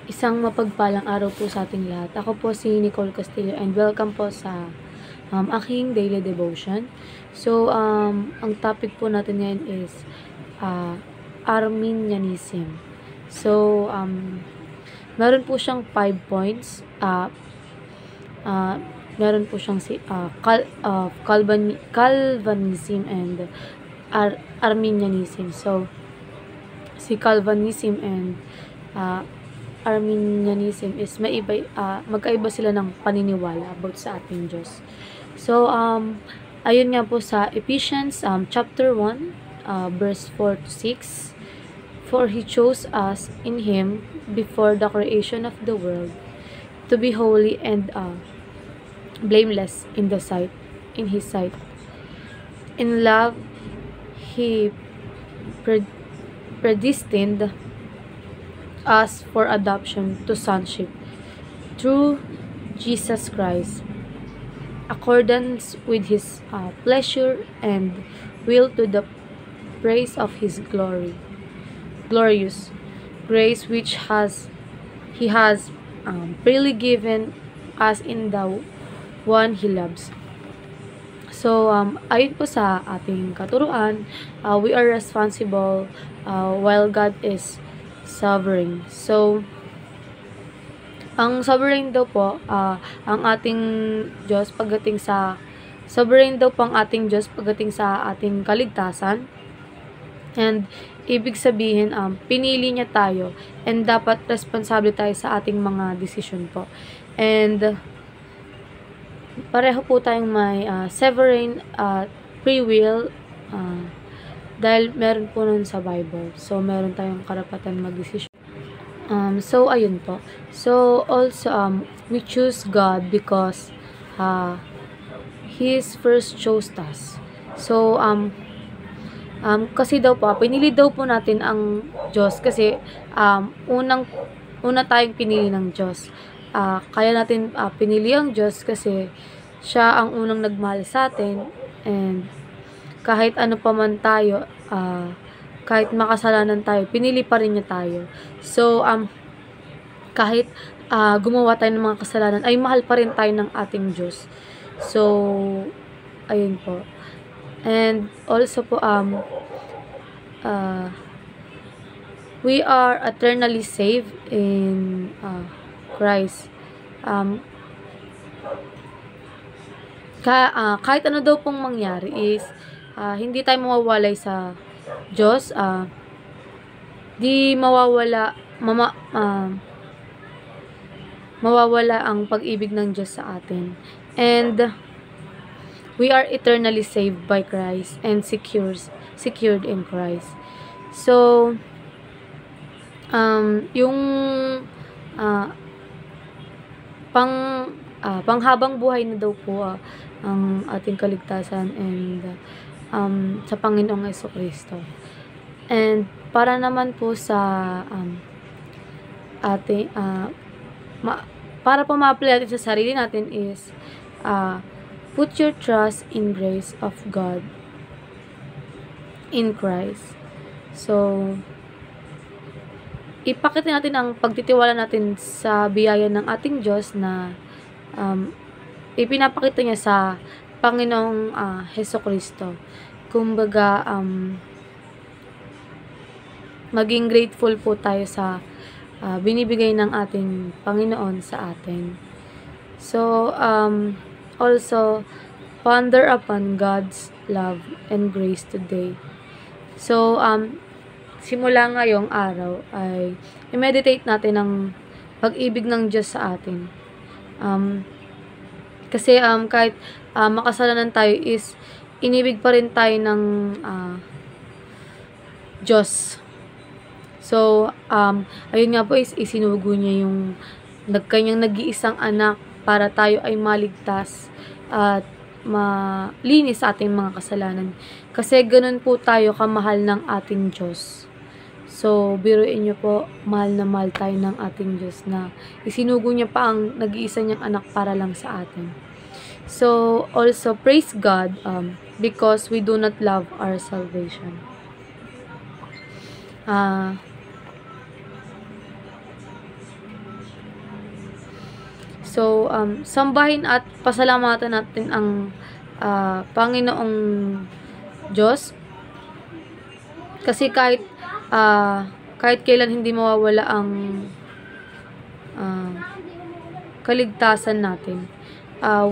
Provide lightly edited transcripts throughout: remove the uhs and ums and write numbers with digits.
Isang mapagpalang araw po sa ating lahat. Ako po si Nicole Castillo and welcome po sa aking daily devotion. So, ang topic po natin ngayon is Arminianism. So, meron po siyang 5 points. Meron po siyang Calvinism and Arminianism. So, si Calvinism and Arminianism is magkaiba sila ng paniniwala about sa ating Diyos. So, ayun nga po sa Ephesians chapter 1, verse 4 to 6. For He chose us in Him before the creation of the world to be holy and blameless in His sight. In love, He predestined us for adoption to sonship through Jesus Christ, accordance with His pleasure and will, to the praise of His glorious grace which He has freely given us in the one He loves. So, ayon po sa ating katuruan, we are responsible while God is sovereign. So, ang sovereign daw po, ang ating Diyos pagdating sa sovereign daw po ang ating Diyos pagdating sa ating kaligtasan. And ibig sabihin, pinili niya tayo and dapat responsable tayo sa ating mga decision po. And pareho po tayong may sovereign free will, dahil meron po nun sa Bible. So, meron tayong karapatan mag-decision. So, ayun po. So, also, we choose God because He first chose us. So, kasi daw po, pinili daw po natin ang Diyos kasi una tayong pinili ng Diyos. Kaya natin pinili ang Diyos kasi Siya ang unang nagmahal sa atin, and kahit ano pa man tayo, kahit makasalanan tayo, pinili pa rin niya tayo. So, kahit gumawa tayo ng mga kasalanan, ay mahal pa rin tayo ng ating Diyos. So, ayun po. And also po, we are eternally saved in Christ. Kahit ano daw pong mangyari is hindi tayo mawawalay sa Diyos. Di mawawala mawawala ang pag-ibig ng Diyos sa atin. And we are eternally saved by Christ and secured in Christ. So, yung panghabang buhay na daw po ang ating kaligtasan and sa Panginoong Jesucristo. And para naman po sa para po ma-apply natin sa sarili natin is put your trust in grace of God in Christ. So, ipakita natin ang pagtitiwala natin sa biyaya ng ating Diyos na ipinapakita niya sa Panginoong Jesucristo. Kumbaga, maging grateful po tayo sa binibigay ng ating Panginoon sa atin. So, also, ponder upon God's love and grace today. So, simula ngayong araw ay i-meditate natin ang pag-ibig ng Diyos sa atin. Kasi kahit makasalanan tayo is inibig pa rin tayo ng Diyos. So, ayun nga po is isinugo niya yung kanyang nag-iisang anak para tayo ay maligtas at malinis sa ating mga kasalanan. Kasi ganun po tayo kamahal ng ating Diyos. So, biruin niyo po, mahal na mahal tayo ng ating Diyos na isinugo niya pa ang nag-iisa niyang anak para lang sa atin. So, also, praise God because we do not love our salvation. So, sambahin at pasalamatan natin ang Panginoong Diyos. Kasi kahit kailan hindi mawawala ang kaligtasan natin.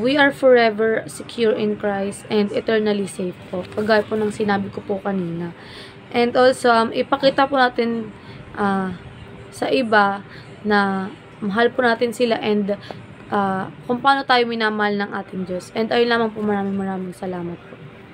We are forever secure in Christ and eternally safe po. Kagaya po ng sinabi ko po kanina. And also, ipakita po natin sa iba na mahal po natin sila and kung paano tayo minamahal ng ating Diyos. And ayun lamang po, maraming salamat.